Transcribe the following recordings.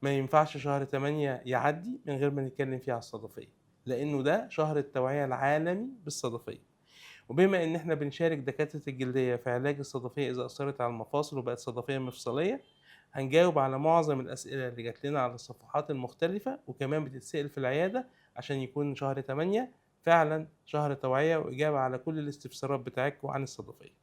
ما ينفعش شهر 8 يعدّي من غير ما نتكلّم فيه على الصدفية، لإنه ده شهر التوعية العالمي بالصدفية، وبما إن إحنا بنشارك دكاترة الجلدية في علاج الصدفية إذا أثّرت على المفاصل وبقت صدفية مفصلية، هنجاوب على معظم الأسئلة اللي جات لنا على الصفحات المختلفة، وكمان بتتسأل في العيادة عشان يكون شهر 8 فعلًا شهر توعية وإجابة على كل الاستفسارات بتاعتكم عن الصدفية.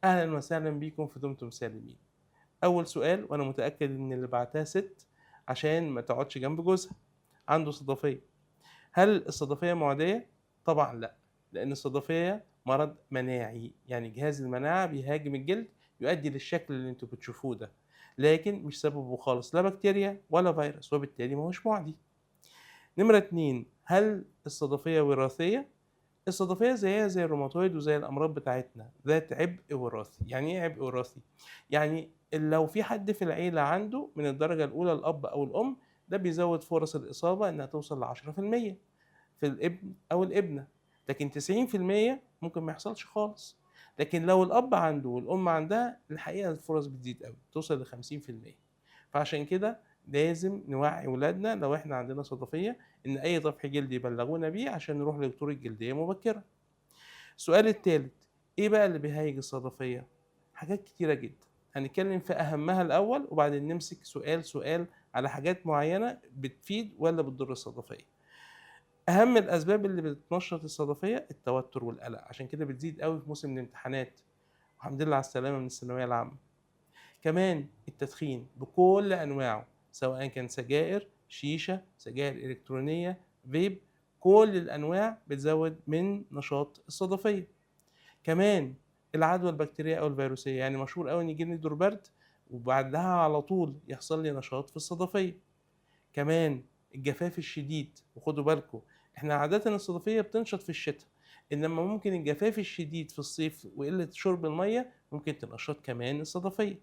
أهلًا وسهلًا بيكم في دمتم سالمين. أول سؤال وأنا متأكد إن اللي بعتها ست عشان ما تقعدش جنب جوزها، عنده صدفية. هل الصدفية مُعدية؟ طبعًا لأ، لأن الصدفية مرض مناعي، يعني جهاز المناعة بيهاجم الجلد يؤدي للشكل اللي أنتم بتشوفوه ده، لكن مش سببه خالص لا بكتيريا ولا فيروس، وبالتالي ما هوش مُعدي. نمرة 2، هل الصدفية وراثية؟ الصدفية زيها زي الروماتويد وزي الأمراض بتاعتنا ذات عبء وراثي. يعني إيه عبء وراثي؟ يعني لو في حد في العيلة عنده من الدرجة الأولى الأب أو الأم، ده بيزود فرص الإصابة إنها توصل ل10% في الابن أو الابنة، لكن 90% ممكن ما يحصلش خالص. لكن لو الأب عنده والأم عندها، الحقيقة الفرص بتزيد أوي، توصل ل50%. فعشان كده لازم نوعي ولادنا لو إحنا عندنا صدفية إن أي طفح جلدي يبلغونا بيه عشان نروح لدكتور الجلدية مبكرًا. السؤال التالت، إيه بقى اللي بيهيج الصدفية؟ حاجات كتيرة جدًا، هنتكلم في أهمها الأول وبعدين نمسك سؤال على حاجات معينة بتفيد والّا بتضر الصدفية. أهم الأسباب اللي بتنشّط الصدفية التوتر والقلق، عشان كده بتزيد أوي في موسم الامتحانات، والحمد لله على السلامة من الثانوية العامة. كمان التدخين بكل أنواعه، سواء كان سجائر، شيشة، سجائر إلكترونية، فيب، كل الأنواع بتزود من نشاط الصدفية. كمان العدوى البكتيرية أو الفيروسية، يعني مشهور أوي إن يجيلي دور برد وبعدها على طول يحصل لي نشاط في الصدفية. كمان الجفاف الشديد، وخدوا بالكم إحنا عادةً الصدفية بتنشط في الشتا، إنما ممكن الجفاف الشديد في الصيف وقلة شرب المَيّة ممكن تنشّط كمان الصدفية.